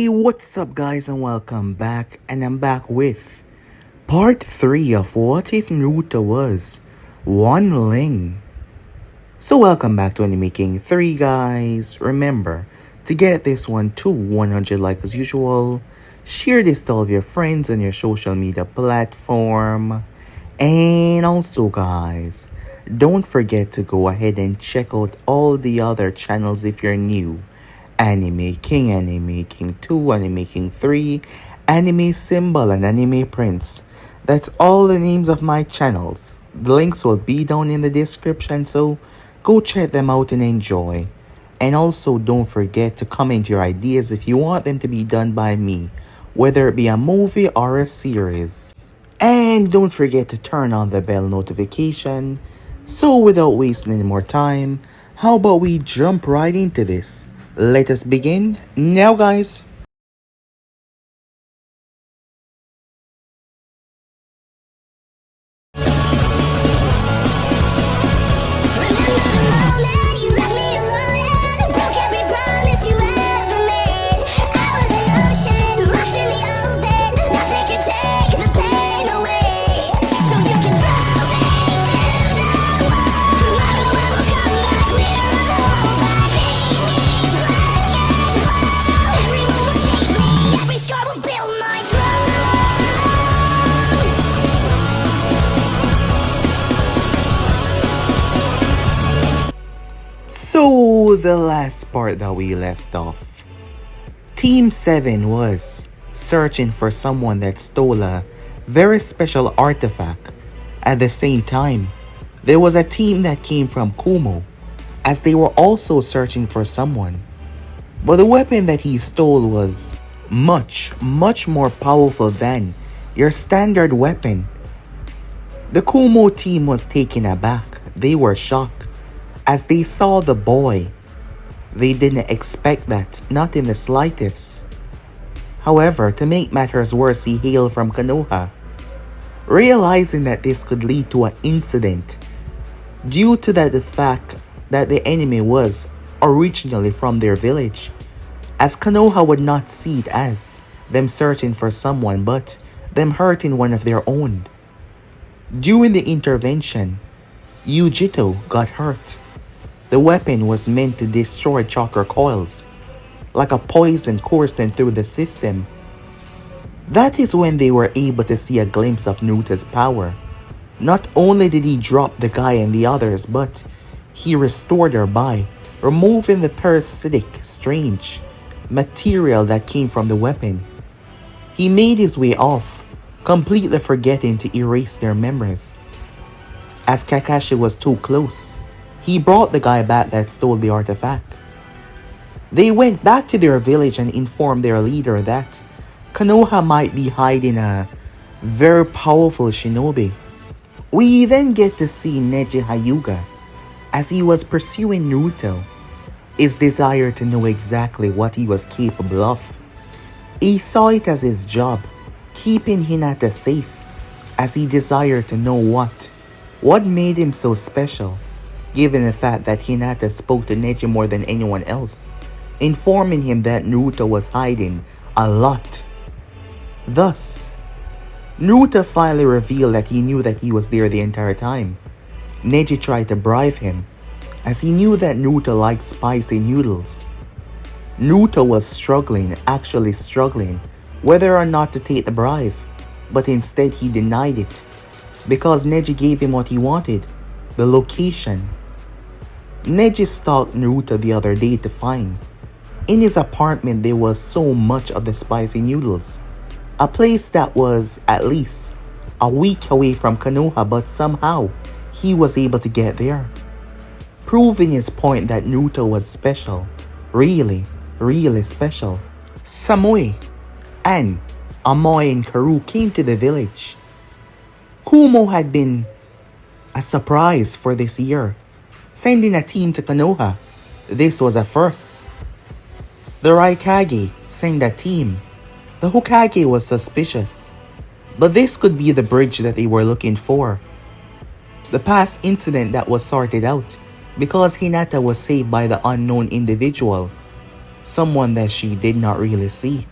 Hey, what's up guys and welcome back, and I'm back with part 3 of What If Naruto Was Wang Ling. So welcome back to Anime King 3 guys. Remember to get this one to 100 likes as usual. Share this to all of your friends on your social media platform. And also guys, don't forget to go ahead and check out all the other channels if you're new. Anime King 2, Anime King 3, Anime Symbol, and Anime Prince. That's all the names of my channels. The links will be down in the description, so go check them out and enjoy. And also don't forget to comment your ideas if you want them to be done by me, whether it be a movie or a series. And don't forget to turn on the bell notification. So without wasting any more time, how about we jump right into this? Let us begin now, guys. So, the last part that we left off, Team 7 was searching for someone that stole a very special artifact. At the same time, there was a team that came from Kumo, as they were also searching for someone. But the weapon that he stole was much more powerful than your standard weapon. The Kumo team was taken aback. They were shocked as they saw the boy. They didn't expect that, not in the slightest. However, to make matters worse, he hailed from Konoha. Realizing that this could lead to an incident, due to the fact that the enemy was originally from their village, as Konoha would not see it as them searching for someone but them hurting one of their own. During the intervention, Yujito got hurt. The weapon was meant to destroy chakra coils, like a poison coursing through the system. That is when they were able to see a glimpse of Naruto's power. Not only did he drop the guy and the others, but he restored her by removing the parasitic, strange material that came from the weapon. He made his way off, completely forgetting to erase their memories. As Kakashi was too close, he brought the guy back that stole the artifact. They went back to their village and informed their leader that Konoha might be hiding a very powerful shinobi. We then get to see Neji Hyuga as he was pursuing Naruto, his desire to know exactly what he was capable of. He saw it as his job, keeping Hinata safe, as he desired to know what made him so special, given the fact that Hinata spoke to Neji more than anyone else, informing him that Naruto was hiding a lot. Thus, Naruto finally revealed that he knew that he was there the entire time. Neji tried to bribe him, as he knew that Naruto liked spicy noodles. Naruto was actually struggling, whether or not to take the bribe, but instead he denied it, because Neji gave him what he wanted, the location. Neji stalked Naruto the other day to find. In his apartment there was so much of the spicy noodles, a place that was at least a week away from Konoha, but somehow he was able to get there, proving his point that Naruto was special, really special. Samui and Amoy and Karu came to the village. Kumo had been a surprise for this year, sending a team to Konoha. This was a first. The Raikage sent a team. The Hokage was suspicious, but this could be the bridge that they were looking for. The past incident that was sorted out because Hinata was saved by the unknown individual, someone that she did not really see.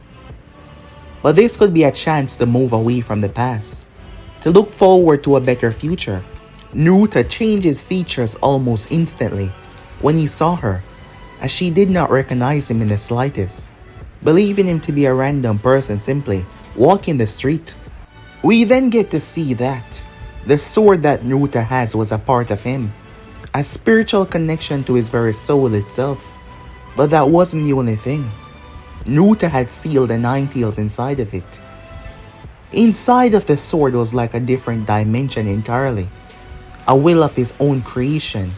But this could be a chance to move away from the past, to look forward to a better future. Naruto changed his features almost instantly when he saw her, as she did not recognize him in the slightest, believing him to be a random person simply walking the street. We then get to see that the sword that Naruto has was a part of him, a spiritual connection to his very soul itself. But that wasn't the only thing. Naruto had sealed the nine tails inside of it. Inside of the sword was like a different dimension entirely, a will of his own creation.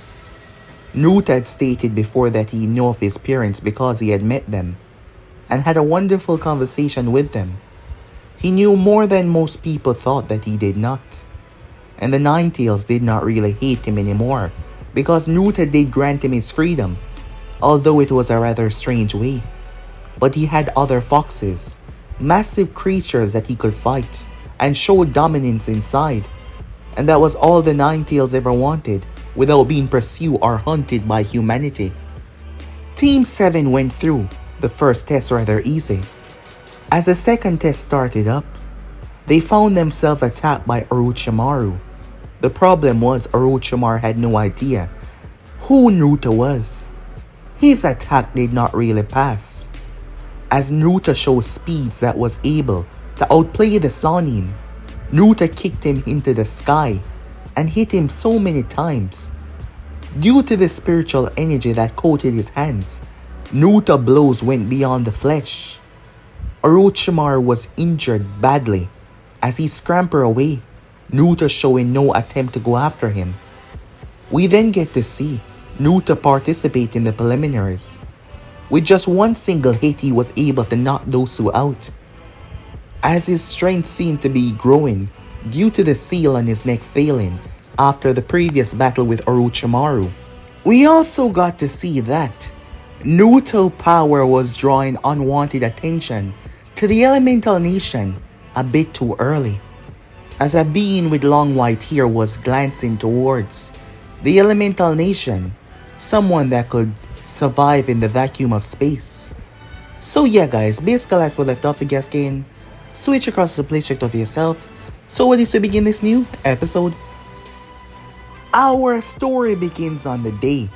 Naruto had stated before that he knew of his parents because he had met them and had a wonderful conversation with them. He knew more than most people thought that he did not. And the Nine Tails did not really hate him anymore because Naruto did grant him his freedom, although it was a rather strange way. But he had other foxes, massive creatures that he could fight and show dominance inside. And that was all the Nine Tails ever wanted without being pursued or hunted by humanity. Team 7 went through the first test rather easy. As the second test started up, they found themselves attacked by Orochimaru. The problem was Orochimaru had no idea who Naruto was. His attack did not really pass, as Naruto showed speeds that was able to outplay the Sannin. Naruto kicked him into the sky and hit him so many times. Due to the spiritual energy that coated his hands, Naruto blows went beyond the flesh. Orochimaru was injured badly as he scampered away, Naruto showing no attempt to go after him. We then get to see Naruto participate in the preliminaries. With just one single hit, he was able to knock those two out, as his strength seemed to be growing due to the seal on his neck failing after the previous battle with Orochimaru. We also got to see that Naruto's power was drawing unwanted attention to the elemental nation a bit too early, as a being with long white hair was glancing towards the elemental nation, someone that could survive in the vacuum of space. So yeah guys, basically as we left off, you guys can switch across the playcheck of yourself. So what is to begin this new episode? Our story begins on the day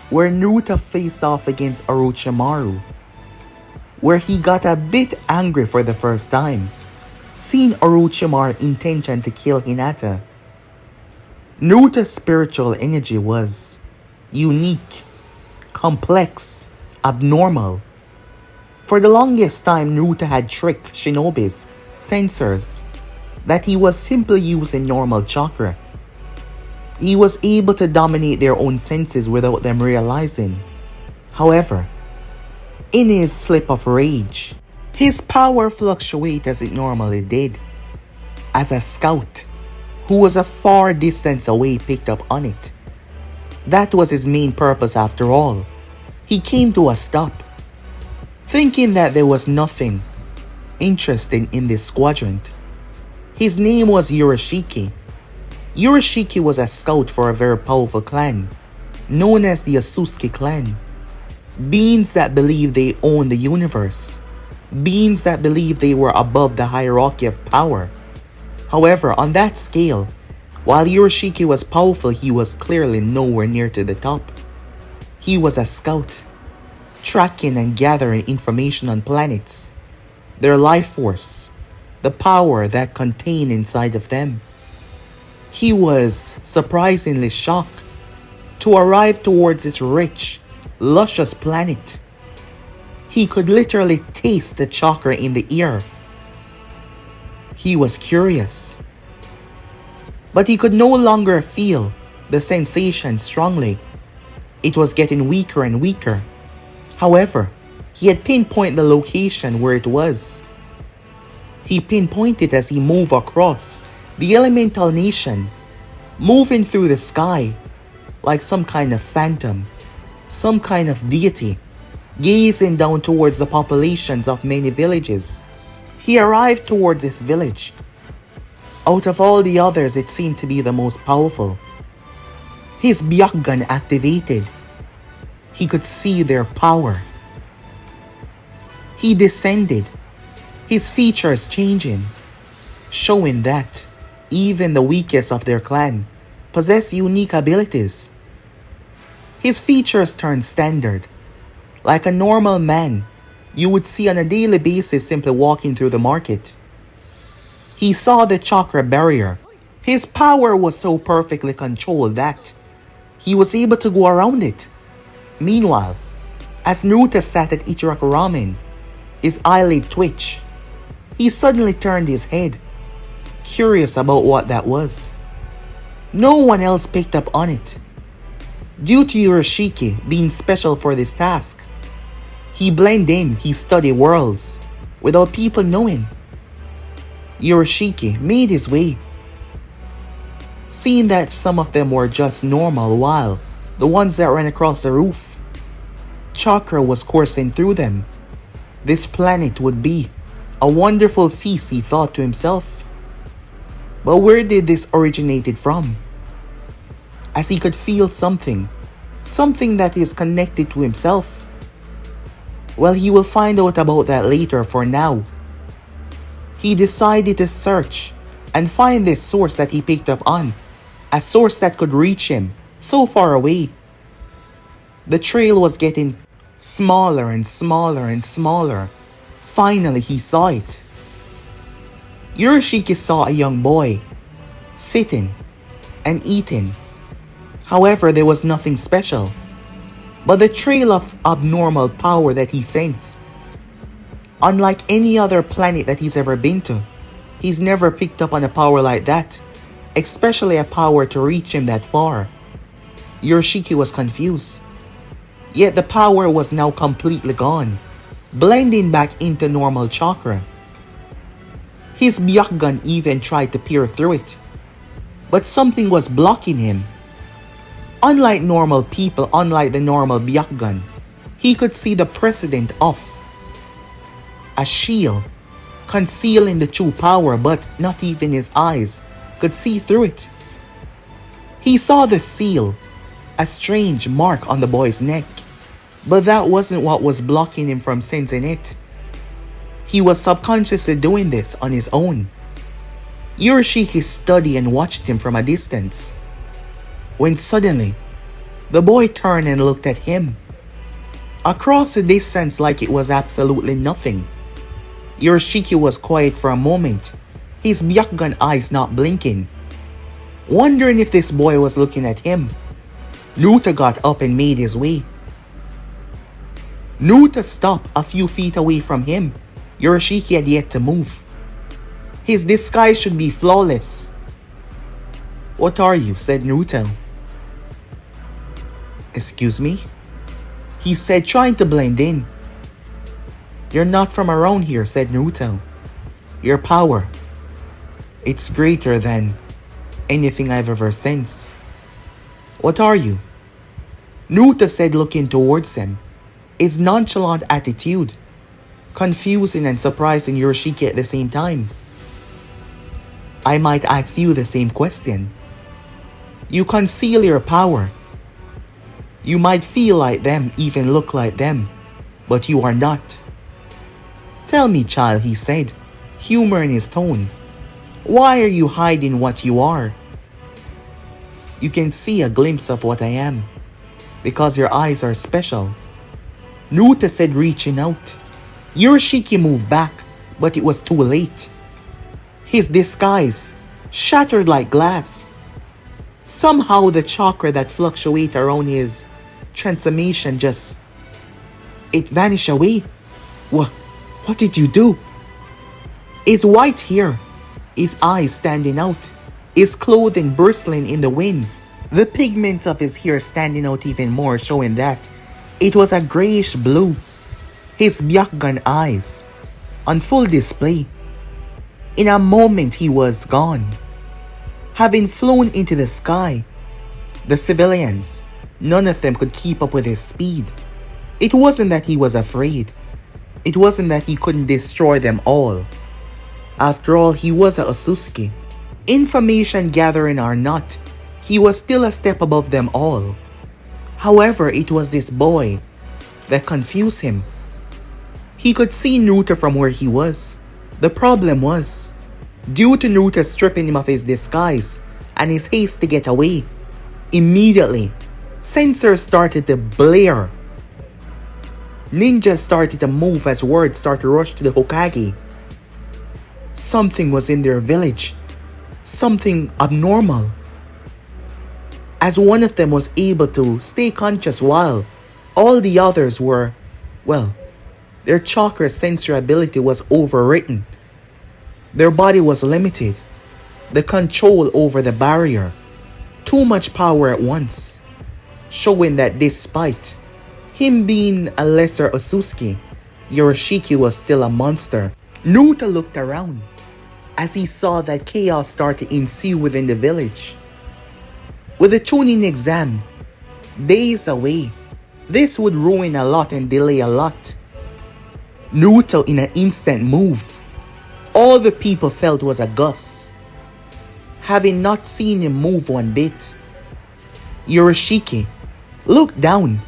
where Naruto faced off against Orochimaru, where he got a bit angry for the first time, seeing Orochimaru's intention to kill Hinata. Naruto's spiritual energy was unique, complex, abnormal. For the longest time, Naruto had tricked Shinobi's sensors that he was simply using normal chakra. He was able to dominate their own senses without them realizing. However, in his slip of rage, his power fluctuated as it normally did, as a scout who was a far distance away picked up on it. That was his main purpose after all. He came to a stop, thinking that there was nothing interesting in this quadrant. His name was Urashiki. Urashiki was a scout for a very powerful clan, known as the Asusuke clan. Beings that believed they owned the universe. Beings that believed they were above the hierarchy of power. However, on that scale, while Urashiki was powerful, he was clearly nowhere near to the top. He was a scout, tracking and gathering information on planets, their life force, the power that contained inside of them. He was surprisingly shocked to arrive towards this rich, luscious planet. He could literally taste the chakra in the air. He was curious, but he could no longer feel the sensation strongly. It was getting weaker and weaker. However, he had pinpointed the location where it was. He pinpointed as he moved across the elemental nation, moving through the sky like some kind of phantom, some kind of deity, gazing down towards the populations of many villages. He arrived towards this village. Out of all the others, it seemed to be the most powerful. His Byakugan activated. He could see their power. He descended. his features changing, showing that even the weakest of their clan possess unique abilities. His features turned standard, like a normal man you would see on a daily basis simply walking through the market. He saw the chakra barrier. His power was so perfectly controlled that he was able to go around it. Meanwhile, as Naruto sat at Ichiraku Ramen, his eyelid twitched. He suddenly turned his head, curious about what that was. No one else picked up on it. Due to Yoshiki being special for this task, he blended in his study worlds without people knowing. Yoshiki made his way, seeing that some of them were just normal while the ones that ran across the roof, chakra was coursing through them. This planet would be a wonderful feast, he thought to himself. But where did this originated from? As he could feel something that is connected to himself. Well, he will find out about that later. For now, he decided to search and find this source that he picked up on, a source that could reach him so far away. The trail was getting smaller and smaller and smaller. Finally, he saw it. Yoshiki saw a young boy sitting and eating. However, there was nothing special but the trail of abnormal power that he sensed. Unlike any other planet that he's ever been to, he's never picked up on a power like that, especially a power to reach him that far. Yoshiki was confused. Yet the power was now completely gone, blending back into normal chakra. His Byakugan even tried to peer through it, but something was blocking him. Unlike normal people, unlike the normal Byakugan, he could see the precedent of a shield concealing the true power, but not even his eyes could see through it. He saw the seal, a strange mark on the boy's neck, but that wasn't what was blocking him from sensing it. He was subconsciously doing this on his own. Yoshiki studied and watched him from a distance, when suddenly, the boy turned and looked at him. Across the distance like it was absolutely nothing. Yoshiki was quiet for a moment, his Byakugan eyes not blinking, wondering if this boy was looking at him. Naruto got up and made his way. Naruto stopped a few feet away from him. Yoshiki had yet to move. His disguise should be flawless. "What are you?" said Naruto. "Excuse me?" he said, trying to blend in. "You're not from around here," said Naruto. "Your power, it's greater than anything I've ever sensed." "What are you?" Naruto said, looking towards him, his nonchalant attitude confusing and surprising Yoshiki at the same time. "I might ask you the same question. You conceal your power. You might feel like them, even look like them, but you are not. Tell me, child," he said, humor in his tone. "Why are you hiding what you are? You can see a glimpse of what I am, because your eyes are special." Naruto said, reaching out. Yoshiki moved back, but it was too late. His disguise shattered like glass. Somehow the chakra that fluctuated around his transformation it vanished away. What did you do?" His white hair, his eyes standing out, his clothing bristling in the wind, the pigment of his hair standing out even more, showing that it was a grayish blue. His Byakugan eyes on full display. In a moment he was gone, having flown into the sky. The civilians, none of them could keep up with his speed. It wasn't that he was afraid. It wasn't that he couldn't destroy them all. After all, he was a Osusuki. Information gathering or not, he was still a step above them all. However, it was this boy that confused him. He could see Naruto from where he was, The problem was, due to Naruto stripping him of his disguise and his haste to get away, immediately, sensors started to blare. Ninjas started to move as word started to rush to the Hokage. Something was in their village. Something abnormal. As one of them was able to stay conscious while all the others were, well, their chakra sensory ability was overwritten. Their body was limited. The control over the barrier. Too much power at once. Showing that despite him being a lesser Osusuki, Yorishiki was still a monster. Naruto looked around as he saw that chaos start to ensue within the village. With the Chunin exam days away, this would ruin a lot and delay a lot. Naruto in an instant move. All the people felt was a gust, having not seen him move one bit. Yorishiki looked down.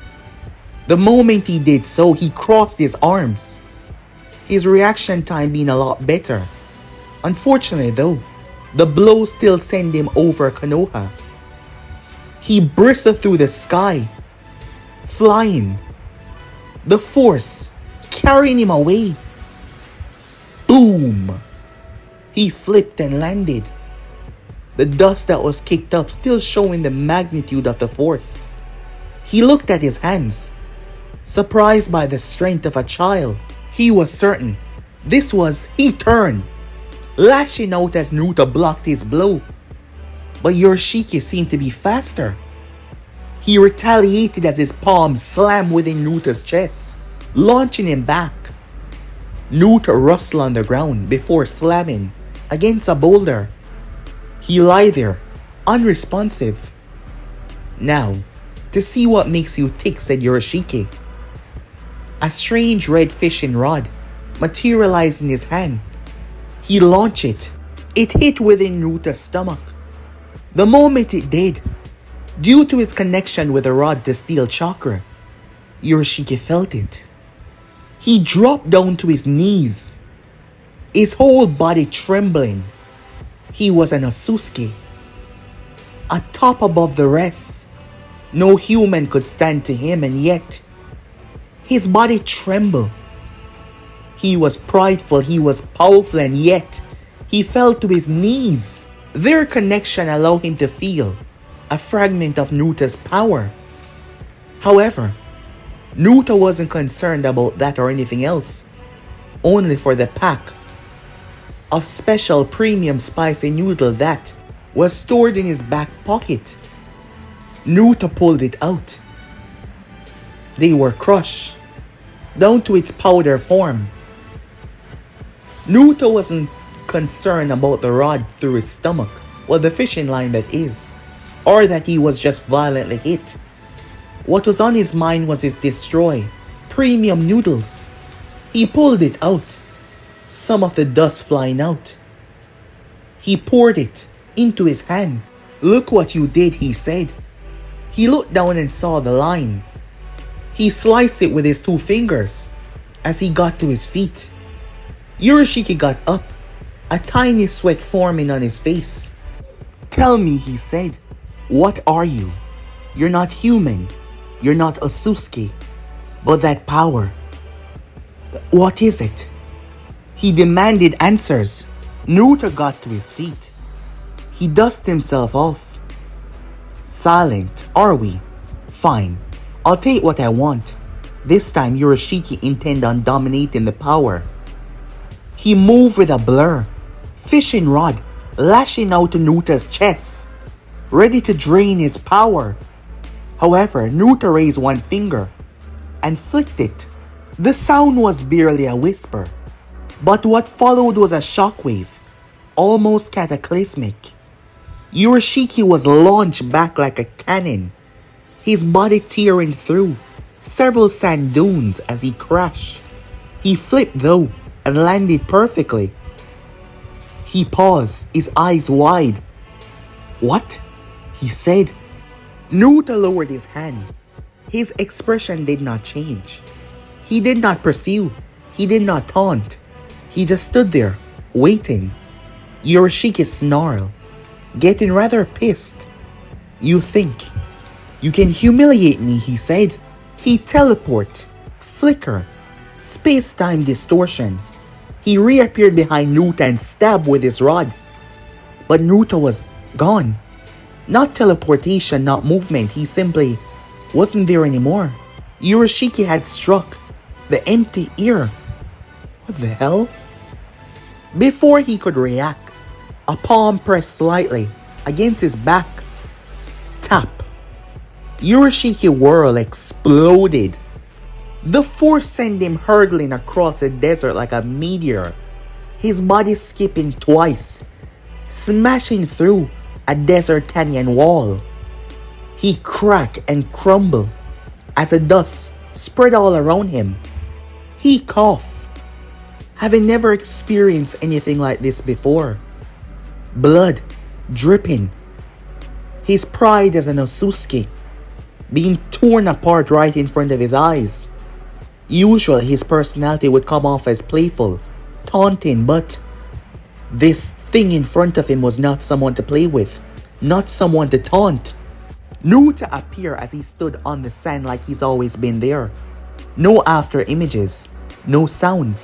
The moment he did so, he crossed his arms. His reaction time being a lot better. Unfortunately though, the blow still sent him over Konoha. He bristled through the sky, flying. The force carrying him away. Boom! He flipped and landed. The dust that was kicked up still showing the magnitude of the force. He looked at his hands, surprised by the strength of a child. He was certain this was he turned, lashing out as Naruto blocked his blow. But Yorishiki seemed to be faster. He retaliated as his palm slammed within Naruto's chest, launching him back. Naruto rustled on the ground before slamming against a boulder. He lay there, unresponsive. Now, to see what makes you tick, said Yorishiki. A strange red fishing rod materialized in his hand. He launched it. It hit within Naruto's stomach. The moment it did, due to his connection with the rod to steel chakra, Yorishiki felt it. He dropped down to his knees, his whole body trembling. He was an Osusuki, a top above the rest. No human could stand to him, and yet his body trembled. He was prideful, he was powerful, and yet he fell to his knees. Their connection allowed him to feel a fragment of Naruto's power. However, Naruto wasn't concerned about that or anything else, only for the pack of special premium spicy noodle that was stored in his back pocket. Naruto pulled it out. They were crushed down to its powder form. Naruto wasn't concerned about the rod through his stomach, well, the fishing line that is, or that he was just violently hit. What was on his mind was his destroy premium noodles. He pulled it out, some of the dust flying out. He poured it into his hand. Look what you did, he said. He looked down and saw the line. He sliced it with his 2 fingers as he got to his feet. Yorishiki got up, a tiny sweat forming on his face. Tell me, he said, what are you? You're not human. You're not Osusuki. But that power, what is it? He demanded answers. Naruto got to his feet. He dusted himself off. Silent, are we? Fine. I'll take what I want. This time Yorishiki intended on dominating the power. He moved with a blur, fishing rod lashing out to Naruto's chest, ready to drain his power. However, Naruto raised one finger and flicked it. The sound was barely a whisper, but what followed was a shockwave, almost cataclysmic. Yorishiki was launched back like a cannon, his body tearing through several sand dunes as he crashed. He flipped though and landed perfectly. He paused, his eyes wide. What? He said. Naruto lowered his hand. His expression did not change. He did not pursue. He did not taunt. He just stood there, waiting. Yorishiki snarled, getting rather pissed. You think you can humiliate me, he said. He teleport, flicker, space-time distortion. He reappeared behind Naruto and stabbed with his rod. But Naruto was gone. Not teleportation, not movement, he simply wasn't there anymore. Yorishiki had struck the empty ear. What the hell? Before he could react, a palm pressed slightly against his back. Tap. Yorishiki whirl exploded. The force sent him hurtling across the desert like a meteor, his body skipping twice, smashing through a desert canyon wall. He cracked and crumbled as the dust spread all around him. He coughed, having never experienced anything like this before. Blood dripping. His pride as an Osusuki being torn apart right in front of his eyes. Usually his personality would come off as playful, taunting, but this thing in front of him was not someone to play with, not someone to taunt. Naruto appeared as he stood on the sand like he's always been there. No after images, no sound,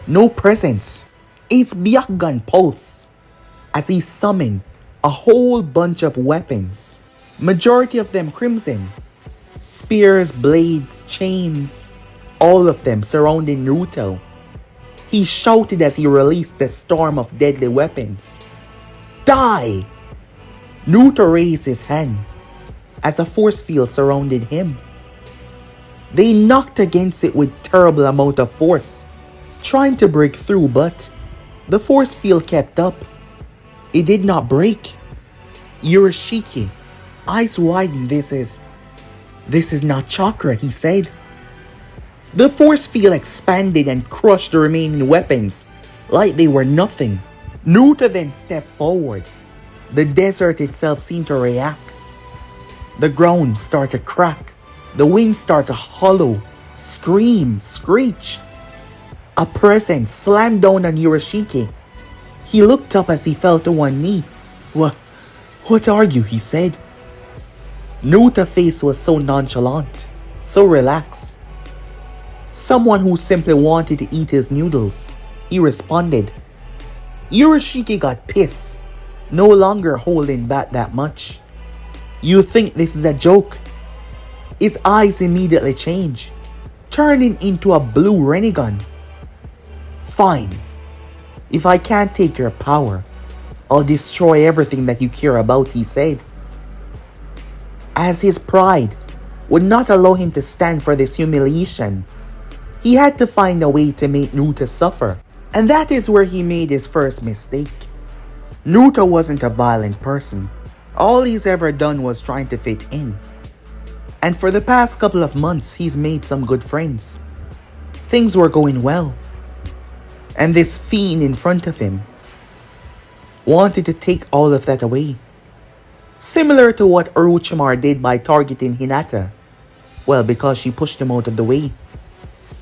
no presence. His Byakugan pulse as he summoned a whole bunch of weapons, majority of them crimson. Spears, blades, chains, all of them surrounding Naruto. He shouted as he released the storm of deadly weapons. Die! Naruto raised his hand as a force field surrounded him. They knocked against it with terrible amount of force, trying to break through, but the force field kept up. It did not break. Yorishiki, eyes widened. This is not chakra, he said. The force field expanded and crushed the remaining weapons like they were nothing. Naruto then stepped forward. The desert itself seemed to react. The ground started to crack. The wind started to hollow, scream, screech. A presence slammed down on Yorishiki. He looked up as he fell to one knee. What are you? He said. Naruto's face was so nonchalant, so relaxed. Someone who simply wanted to eat his noodles. He responded. Yorishiki got pissed, no longer holding back that much. You think this is a joke? His eyes immediately changed, turning into a blue Rinnegan. Fine. If I can't take your power, I'll destroy everything that you care about, he said. As his pride would not allow him to stand for this humiliation, he had to find a way to make Naruto suffer. And that is where he made his first mistake. Naruto wasn't a violent person. All he's ever done was trying to fit in. And for the past couple of months, he's made some good friends. Things were going well. And this fiend in front of him wanted to take all of that away. Similar to what Orochimaru did by targeting Hinata. Well, because she pushed him out of the way.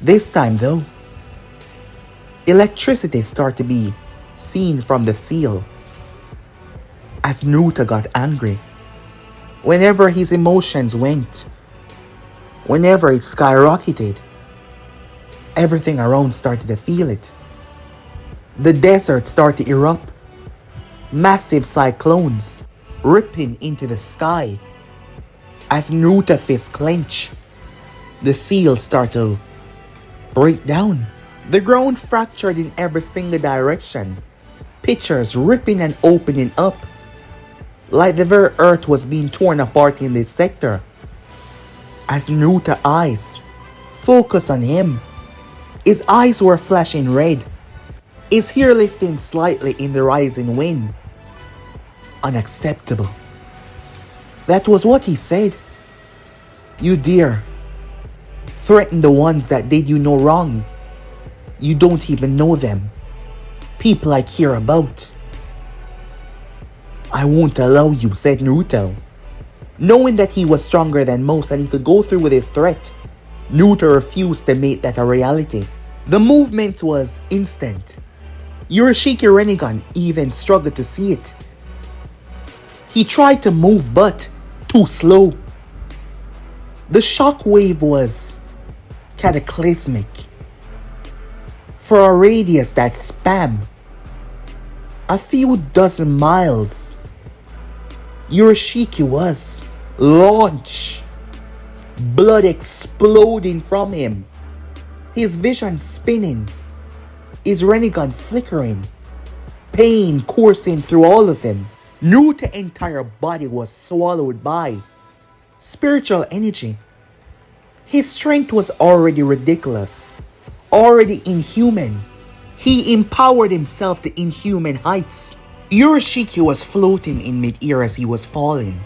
This time though, electricity started to be seen from the seal. As Naruto got angry, whenever his emotions went, whenever it skyrocketed, everything around started to feel it. The desert started to erupt. Massive cyclones ripping into the sky. As Naruto's fist clenched, the seal started to break down. The ground fractured in every single direction. Pictures ripping and opening up. Like the very earth was being torn apart in this sector. As Naruto's eyes focused on him, his eyes were flashing red. His hair lifting slightly in the rising wind. Unacceptable. That was what he said. You dare threaten the ones that did you no wrong. You don't even know them. People I care about. I won't allow you, said Naruto. Knowing that he was stronger than most and he could go through with his threat, Naruto refused to make that a reality. The movement was instant. Yoshiki Rinnegan even struggled to see it. He tried to move but too slow. The shockwave was cataclysmic. For a radius that spanned a few dozen miles, Yoshiki was launched, blood exploding from him, his vision spinning, his Rinnegan flickering, pain coursing through all of him. Naruto's entire body was swallowed by spiritual energy. His strength was already ridiculous, already inhuman. He empowered himself to inhuman heights. Yoshiki was floating in mid-air as he was falling.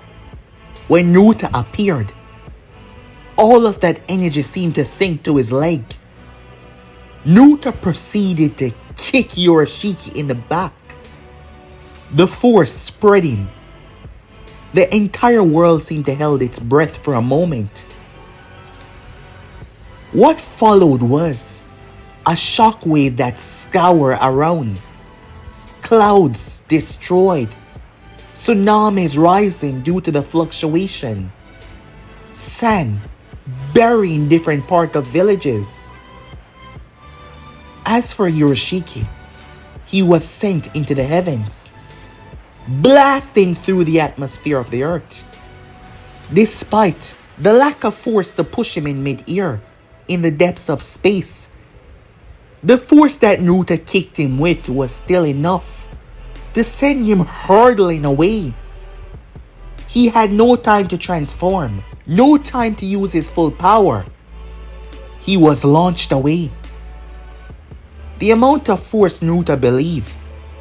When Naruto appeared, all of that energy seemed to sink to his leg. Naruto proceeded to kick Yoshiki in the back, the force spreading. The entire world seemed to hold its breath for a moment. What followed was a shockwave that scoured around. Clouds destroyed. Tsunamis rising due to the fluctuation. Sand burying different parts of villages. As for Yoshiki, he was sent into the heavens, blasting through the atmosphere of the earth. Despite the lack of force to push him in mid-air, in the depths of space, the force that Naruto kicked him with was still enough to send him hurtling away. He had no time to transform, no time to use his full power. He was launched away. The amount of force Naruto believed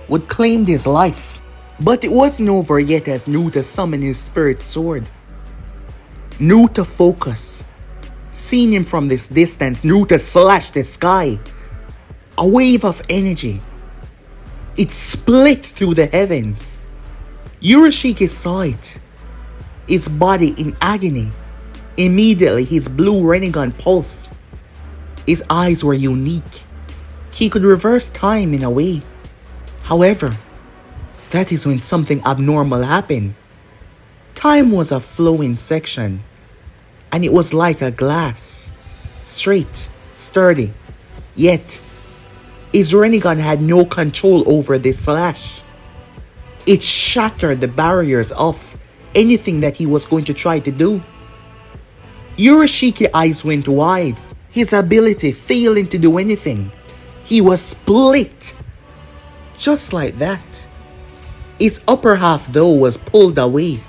would claim his life, but it wasn't over yet as Naruto summoned his spirit sword. Naruto focused. Seeing him from this distance, Naruto slashed the sky. A wave of energy. It split through the heavens. Yoshiki saw it. His body in agony. Immediately, his blue Rinnegan pulsed. His eyes were unique. He could reverse time in a way. However, that is when something abnormal happened. Time was a flowing section, and it was like a glass. Straight, sturdy, yet his Rinnegan had no control over this slash. It shattered the barriers of anything that he was going to try to do. Yoshiki's eyes went wide, his ability failing to do anything. He was split. Just like that. His upper half though was pulled away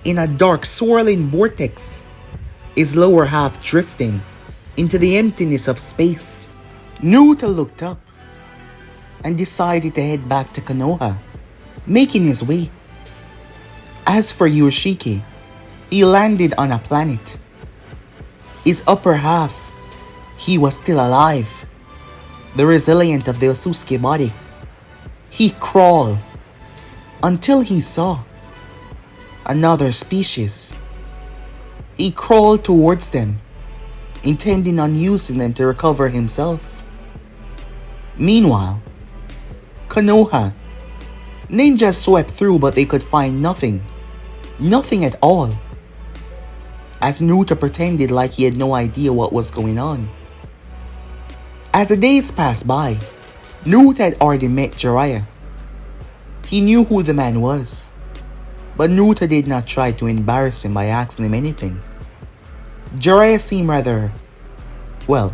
in a dark swirling vortex, his lower half drifting into the emptiness of space. Naruto looked up and decided to head back to Konoha, making his way. As for Yoshiki, he landed on a planet. His upper half, he was still alive, the resilient of the Osusuke body. He crawled until he saw another species. He crawled towards them, intending on using them to recover himself. Meanwhile, Konoha, ninjas swept through but they could find nothing. Nothing at all. As Naruto pretended like he had no idea what was going on. As the days passed by, Naruto had already met Jiraiya. He knew who the man was, but Naruto did not try to embarrass him by asking him anything. Jiraiya seemed rather, well,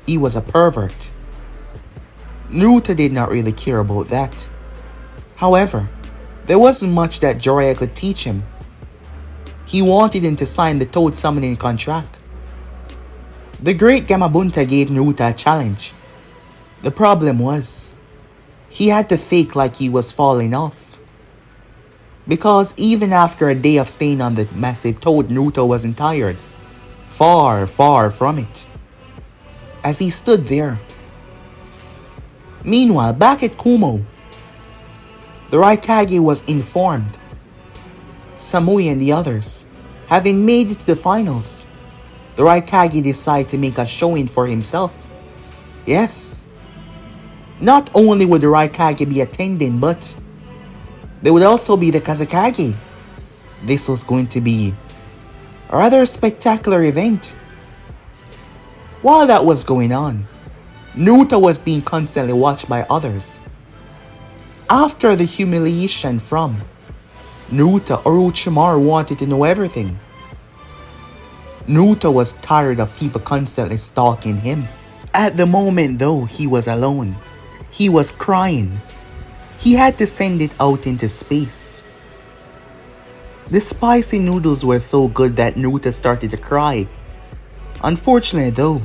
he was a pervert. Naruto did not really care about that. However, there wasn't much that Jiraiya could teach him. He wanted him to sign the Toad Summoning contract. The Great Gamabunta gave Naruto a challenge. The problem was, he had to fake like he was falling off. Because even after a day of staying on the massive toad, Naruto wasn't tired. Far, far from it. As he stood there. Meanwhile, back at Kumo, the Raikage was informed. Samui and the others, having made it to the finals, the Raikage decided to make a showing for himself. Yes, Not only would the Raikage be attending, but there would also be the Kazekage. This was going to be a rather spectacular event. While that was going on, Naruto was being constantly watched by others. After the humiliation from Naruto, Orochimaru wanted to know everything. Naruto was tired of people constantly stalking him. At the moment though, he was alone. He was crying. He had to send it out into space. The spicy noodles were so good that Naruto started to cry. Unfortunately though,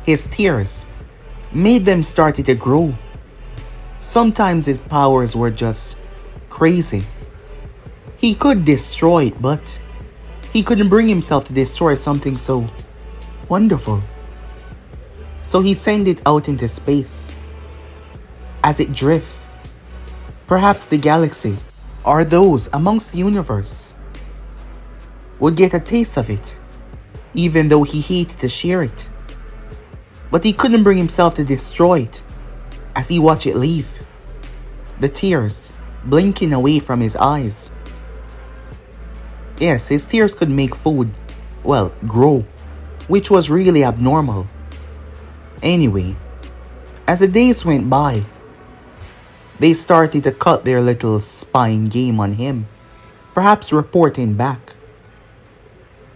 his tears made them started to grow. Sometimes his powers were just crazy. He could destroy it, but he couldn't bring himself to destroy something so wonderful. So he sent it out into space. As it drifts, perhaps the galaxy or those amongst the universe would get a taste of it, even though he hated to share it. But he couldn't bring himself to destroy it as he watched it leave, the tears blinking away from his eyes. Yes, his tears could make food, grow, which was really abnormal. Anyway, as the days went by, they started to cut their little spying game on him, perhaps reporting back.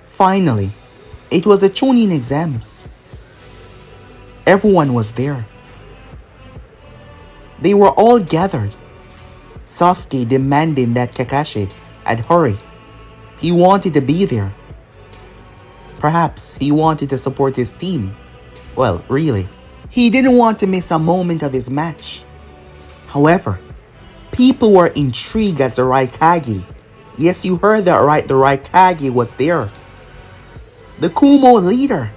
Finally, it was the Chunin exams. Everyone was there. They were all gathered. Sasuke demanding that Kakashi had hurry. He wanted to be there. Perhaps he wanted to support his team. Well, really, he didn't want to miss a moment of his match. However, people were intrigued as the Raikage. Yes, you heard that right, the Raikage was there. The Kumo leader.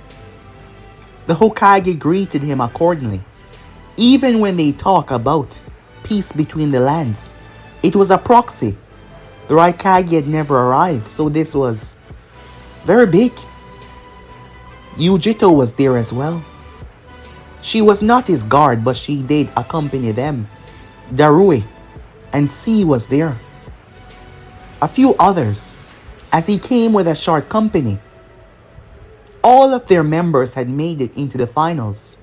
The Hokage greeted him accordingly. Even when they talk about peace between the lands, it was a proxy. The Raikage had never arrived, so this was very big. Yujito was there as well. She was not his guard, but she did accompany them. Darui and C was there. A few others, as he came with a short company. All of their members had made it into the finals,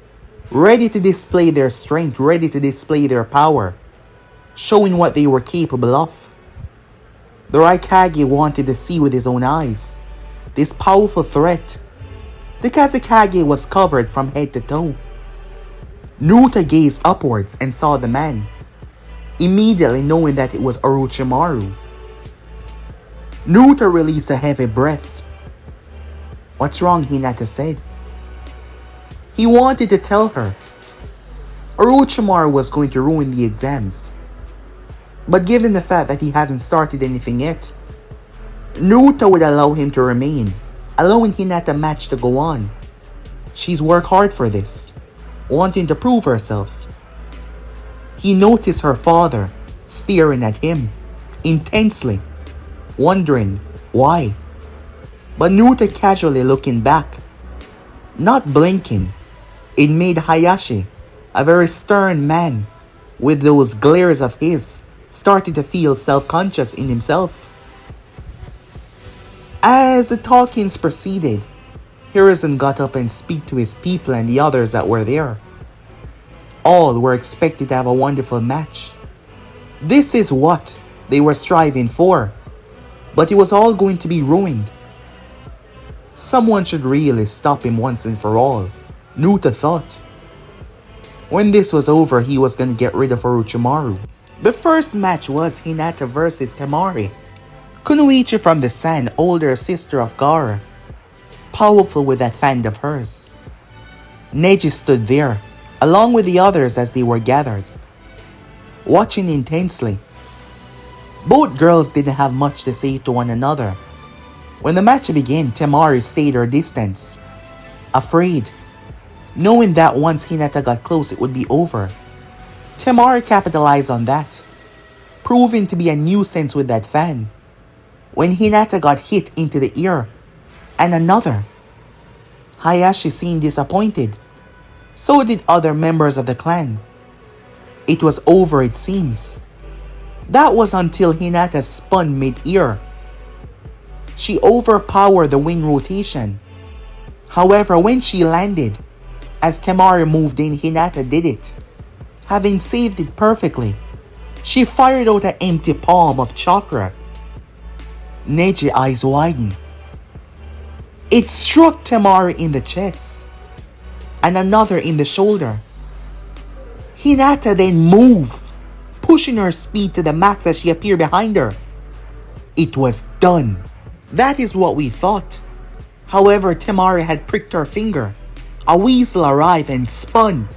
ready to display their strength, ready to display their power, showing what they were capable of. The Raikage wanted to see with his own eyes this powerful threat. The Kazekage was covered from head to toe. Naruto gazed upwards and saw the man, immediately knowing that it was Orochimaru. Naruto released a heavy breath. "What's wrong?" Hinata said. He wanted to tell her Orochimaru was going to ruin the exams. But given the fact that he hasn't started anything yet, Naruto would allow him to remain, allowing Hinata match to go on. She's worked hard for this, wanting to prove herself. He noticed her father staring at him intensely, wondering why. But Naruto casually looking back, not blinking. It made Hayashi, a very stern man with those glares of his, started to feel self-conscious in himself. As the talkings proceeded, Hiruzen got up and spoke to his people and the others that were there. All were expected to have a wonderful match. This is what they were striving for, but it was all going to be ruined. Someone should really stop him once and for all, Naruto thought. When this was over, he was going to get rid of Orochimaru. The first match was Hinata versus Temari. Kunoichi from the Sand, older sister of Gaara, powerful with that fan of hers. Neji stood there, along with the others as they were gathered, watching intensely. Both girls didn't have much to say to one another. When the match began, Temari stayed her distance, afraid, knowing that once Hinata got close it would be over. Temari capitalized on that, proving to be a nuisance with that fan. When Hinata got hit into the ear, and another, Hayashi seemed disappointed. So did other members of the clan. It was over, it seems. That was until Hinata spun mid-air. She overpowered the wing rotation. However, when she landed, as Temari moved in, Hinata did it. Having saved it perfectly, she fired out an empty palm of chakra. Neji's eyes widened. It struck Temari in the chest, and another in the shoulder. Hinata then moved, pushing her speed to the max as she appeared behind her. It was done. That is what we thought. However, Temari had pricked her finger. A weasel arrived and spun.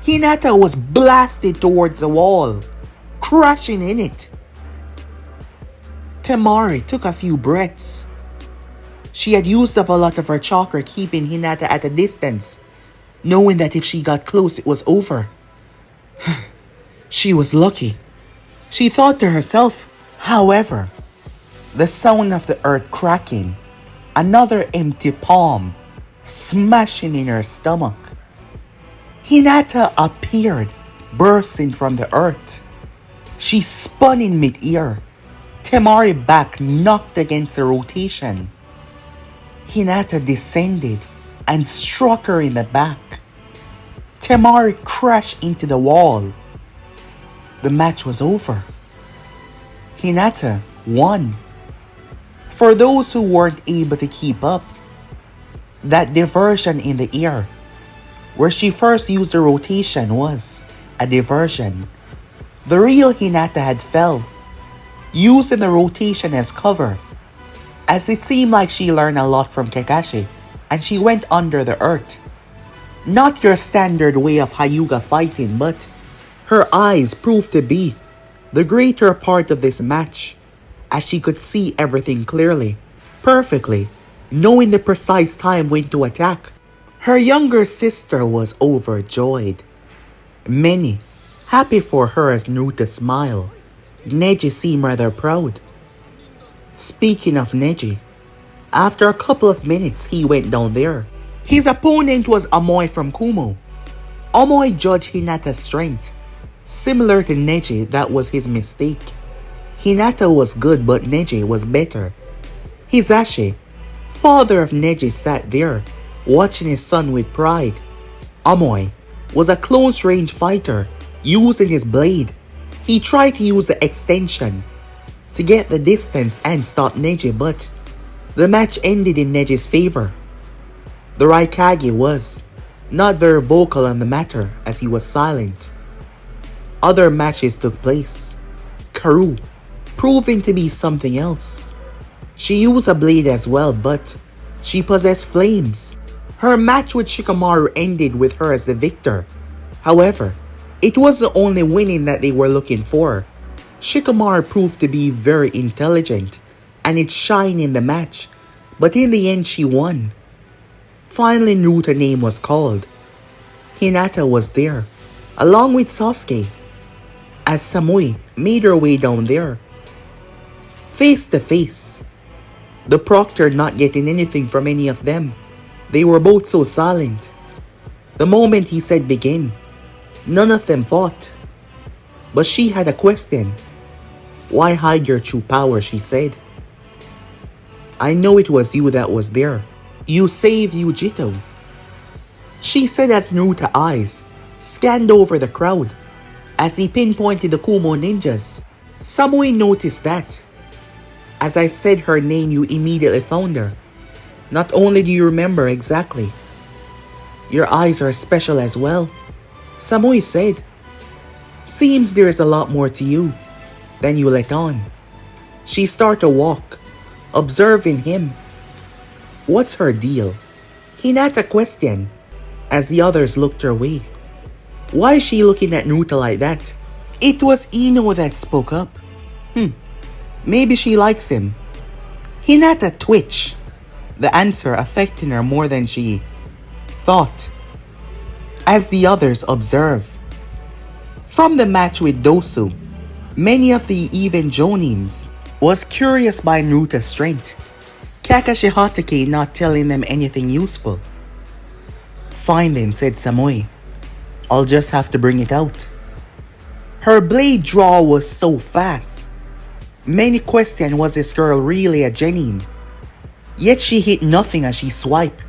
Hinata was blasted towards the wall, crashing in it. Temari took a few breaths. She had used up a lot of her chakra, keeping Hinata at a distance, knowing that if she got close, it was over. She was lucky, she thought to herself. However, the sound of the earth cracking, another empty palm smashing in her stomach. Hinata appeared, bursting from the earth. She spun in mid-air. Temari's back knocked against the rotation. Hinata descended and struck her in the back. Temari crashed into the wall. The match was over. Hinata won. For those who weren't able to keep up, that diversion in the air, where she first used the rotation, was a diversion. The real Hinata had fell, using the rotation as cover, as it seemed like she learned a lot from Kakashi, and she went under the earth. Not your standard way of Hyuga fighting, but her eyes proved to be the greater part of this match, as she could see everything clearly, perfectly, knowing the precise time when to attack. Her younger sister was overjoyed. Many happy for her as Naruto smiled. Neji seemed rather proud. Speaking of Neji, after a couple of minutes he went down there. His opponent was Amoy from Kumo. Amoy judged Hinata's strength. Similar to Neji, that was his mistake. Hinata was good, but Neji was better. Hisashi, father of Neji, sat there, watching his son with pride. Amoy was a close-range fighter, using his blade. He tried to use the extension to get the distance and stop Neji, but the match ended in Neji's favor. The Raikage was not very vocal on the matter, as he was silent. Other matches took place. Karu, proving to be something else. She used a blade as well, but she possessed flames. Her match with Shikamaru ended with her as the victor. However, it wasn't only winning that they were looking for. Shikamaru proved to be very intelligent, and it shined in the match, but in the end she won. Finally, Naruto's name was called. Hinata was there, along with Sasuke, as Samui made her way down there. Face to face, the proctor not getting anything from any of them. They were both so silent. The moment he said begin, none of them fought. But she had a question. Why hide your true power, she said. I know it was you that was there. You saved Yujito, she said as Naruto's eyes scanned over the crowd. As he pinpointed the Kumo ninjas, Samui noticed that. As I said her name, you immediately found her. Not only do you remember exactly, your eyes are special as well, Samui said. Seems there is a lot more to you than you let on. She started to walk, observing him. What's her deal? Hinata questioned, as the others looked her way. Why is she looking at Naruto like that? It was Ino that spoke up. Maybe she likes him. Hinata twitched, the answer affecting her more than she thought, as the others observed. From the match with Dosu, many of the even Jonins was curious by Naruto's strength. Kakashi Hatake not telling them anything useful. Fine then, said Samui. I'll just have to bring it out. Her blade draw was so fast. Many question, was this girl really a genin? Yet she hit nothing as she swiped,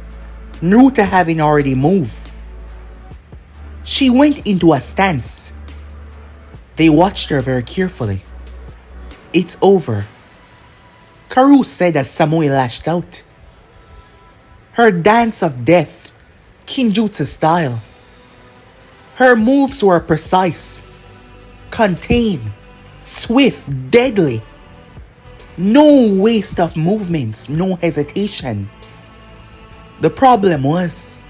Naruto having already moved. She went into a stance. They watched her very carefully. It's over, Karu said as Samui lashed out. Her dance of death, Kinjutsu style. Her moves were precise, contained, swift, deadly. No waste of movements, no hesitation. The problem was,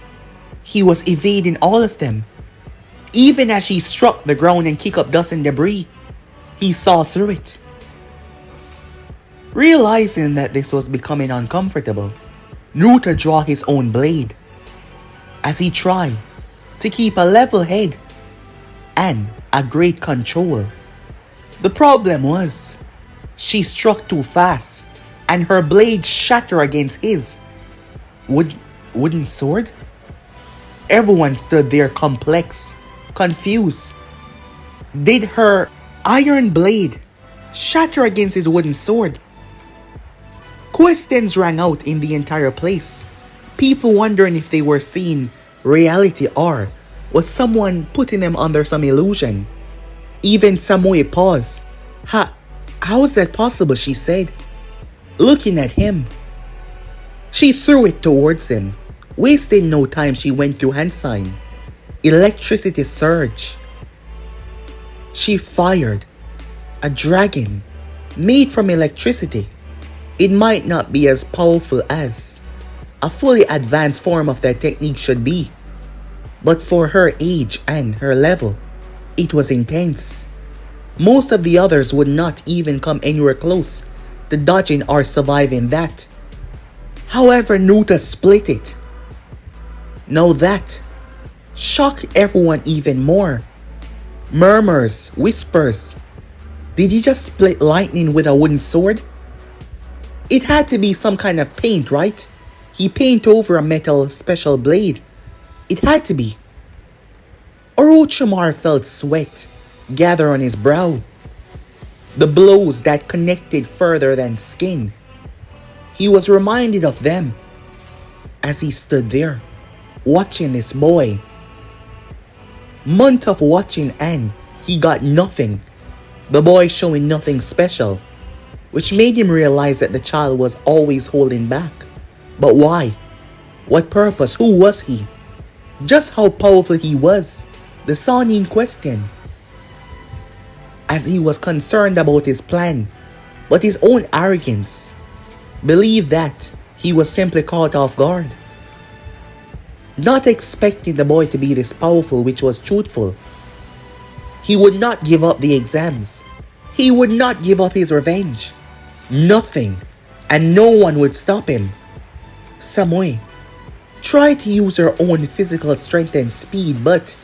he was evading all of them. Even as she struck the ground and kicked up dust and debris, he saw through it. Realizing that this was becoming uncomfortable, Naruto drew his own blade as he tried to keep a level head and a great control. The problem was, she struck too fast and her blade shattered against his wooden sword. Everyone stood there complex, confused. Did her iron blade shatter against his wooden sword? Questions rang out in the entire place. People wondering if they were seeing reality or was someone putting them under some illusion. Even Samui paused. How is that possible, she said, looking at him. She threw it towards him. Wasting no time, she went through hand sign. Electricity surged. She fired a dragon made from electricity. It might not be as powerful as a fully advanced form of that technique should be, but for her age and her level, it was intense. Most of the others would not even come anywhere close to dodging or surviving that. However, Naruto split it. Now that shocked everyone even more. Murmurs, whispers. Did he just split lightning with a wooden sword? It had to be some kind of paint, right? He painted over a metal special blade. It had to be. Orochimaru felt sweat gather on his brow. The blows that connected further than skin. He was reminded of them as he stood there, watching this boy. Month of watching and he got nothing. The boy showing nothing special, which made him realize that the child was always holding back. But why? What purpose? Who was he? Just how powerful he was? The Sannin question. As he was concerned about his plan, but his own arrogance believed that he was simply caught off guard. Not expecting the boy to be this powerful, which was truthful. He would not give up the exams. He would not give up his revenge. Nothing, and no one would stop him. Samui tried to use her own physical strength and speed, but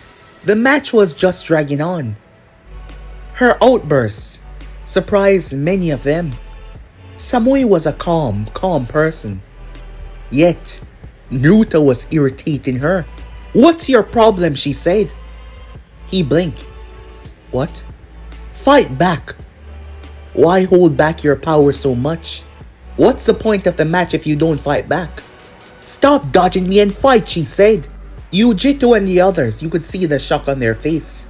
the match was just dragging on. Her outbursts surprised many of them. Samui was a calm person. Yet, Naruto was irritating her. "What's your problem?" she said. He blinked. "What?" "Fight back. Why hold back your power so much? What's the point of the match if you don't fight back?" "Stop dodging me and fight," she said. Yujito and the others, you could see the shock on their face,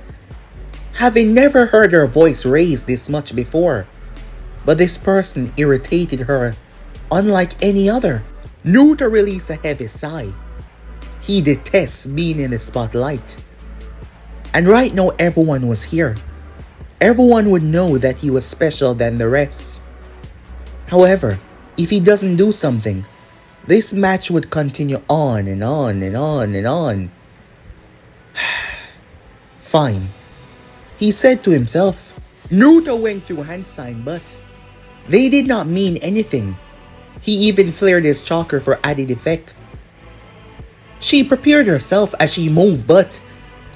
having never heard her voice raised this much before. But this person irritated her unlike any other. Naruto released a heavy sigh. He detests being in the spotlight. And right now everyone was here. Everyone would know that he was special than the rest. However, if he doesn't do something, this match would continue on and on and on and on. Fine, he said to himself. Naruto went through hand sign, but they did not mean anything. He even flared his chakra for added effect. She prepared herself as she moved, but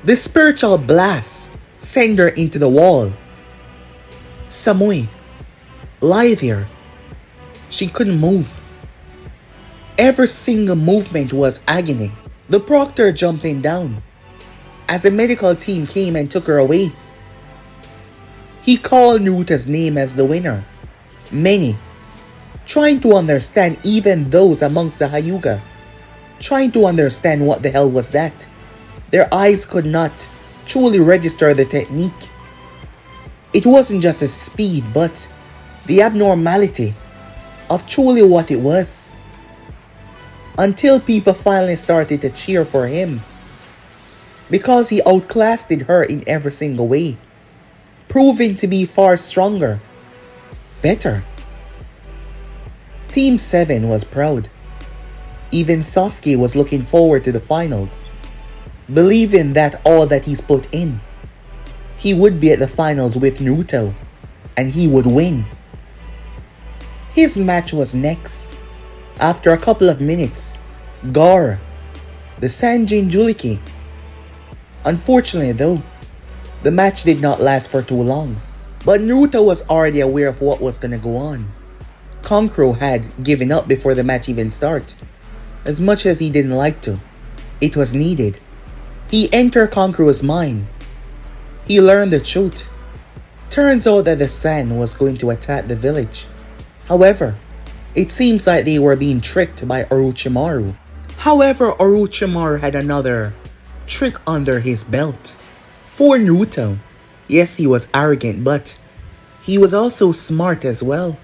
the spiritual blast sent her into the wall. Samui, lie there. She couldn't move. Every single movement was agony. The proctor jumping down. as a medical team came and took her away. He called Naruto's name as the winner. Many, trying to understand, even those amongst the Hyuga, trying to understand what the hell was that. Their eyes could not truly register the technique. It wasn't just the speed, but the abnormality of truly what it was. Until people finally started to cheer for him, because he outclassed her in every single way, proving to be far stronger, better. Team 7 was proud. Even Sasuke was looking forward to the finals, believing that all that he's put in, he would be at the finals with Naruto, and he would win. His match was next. After a couple of minutes, Gar, the Sanjin Juliki. Unfortunately though, the match did not last for too long, but Naruto was already aware of what was gonna go on. Kankuro had given up before the match even started. As much as he didn't like to, it was needed. He entered Kankuro's mind. He learned the truth. Turns out that the Sand was going to attack the village. However, it seems like they were being tricked by Orochimaru. However, Orochimaru had another trick under his belt. For Naruto, yes, he was arrogant, but he was also smart as well.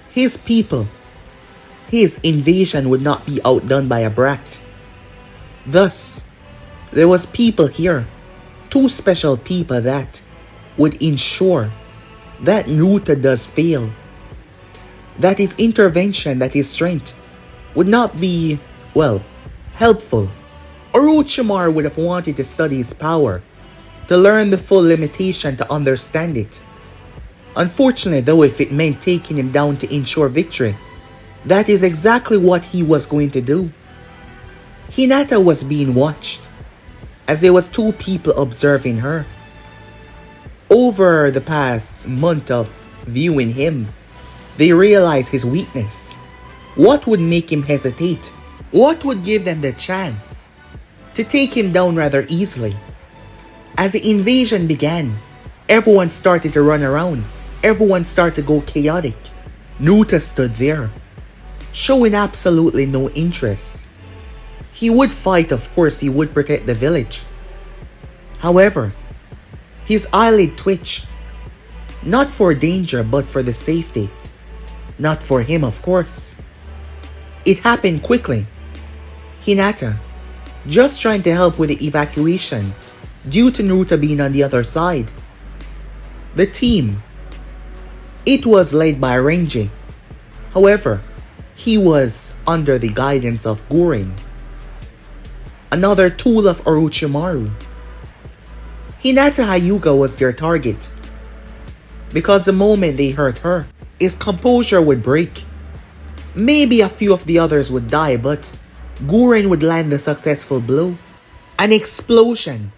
His people, his invasion would not be outdone by a brat. Thus, there was people here, two special people that would ensure that Naruto does fail, that his intervention, that his strength would not be, well, helpful. Orochimaru would have wanted to study his power, to learn the full limitation, to understand it. Unfortunately though, if it meant taking him down to ensure victory, that is exactly what he was going to do. Hinata was being watched, as there was two people observing her. Over the past month of viewing him, they realized his weakness. What would make him hesitate? What would give them the chance to take him down rather easily? As the invasion began, everyone started to run around. Everyone started to go chaotic. Naruto stood there, showing absolutely no interest. He would fight, of course, he would protect the village. However, his eyelid twitched. Not for danger, but for the safety. Not for him, of course. It happened quickly. Hinata, just trying to help with the evacuation, due to Naruto being on the other side. The team, it was led by Renji. However, he was under the guidance of Guren, another tool of Orochimaru. Hinata Hyuga was their target, because the moment they hurt her, his composure would break. Maybe a few of the others would die, but Guren would land the successful blow. An explosion.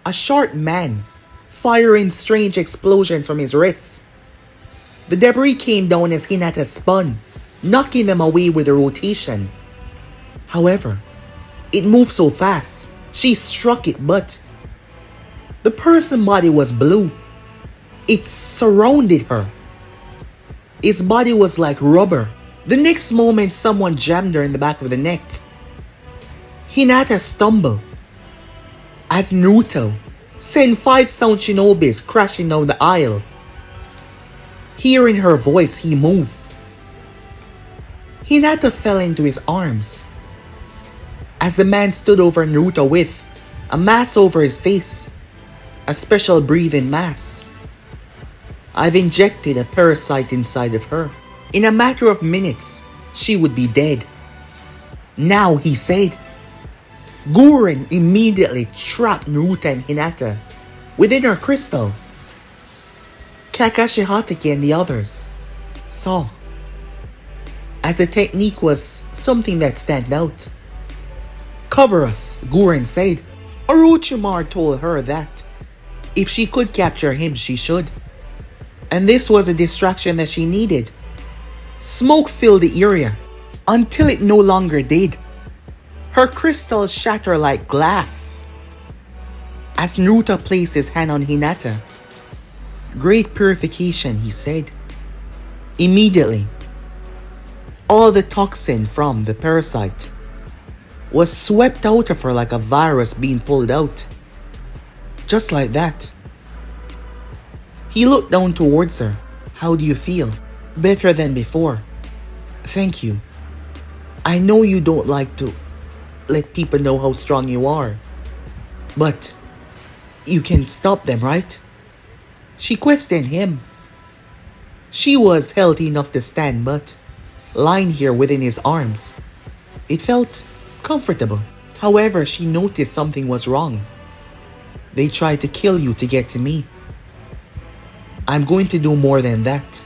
A short man firing strange explosions from his wrists. The debris came down as Hinata spun, knocking them away with the rotation. However, it moved so fast, she struck it, but the person's body was blue. It surrounded her. His body was like rubber. The next moment, someone jammed her in the back of the neck. Hinata stumbled as Naruto sent 5 sound shinobis crashing down the aisle. Hearing her voice, he moved. Hinata fell into his arms as the man stood over Naruto with a mask over his face, a special breathing mask. I've injected a parasite inside of her. In a matter of minutes, she would be dead. Now, he said. Guren immediately trapped Naruto and Hinata within her crystal. Kakashi Hatake and the others saw, as the technique was something that stand out. Cover us, Guren said. Orochimaru told her that if she could capture him, she should. And this was a distraction that she needed. Smoke filled the area until it no longer did. Her crystals shattered like glass. As Naruto placed his hand on Hinata. Great purification, he said. Immediately, all the toxin from the parasite was swept out of her like a virus being pulled out. Just like that. He looked down towards her. How do you feel? Better than before. Thank you. I know you don't like to let people know how strong you are. But you can stop them, right? She questioned him. She was healthy enough to stand, but lying here within his arms, it felt comfortable. However, she noticed something was wrong. They tried to kill you to get to me. I'm going to do more than that.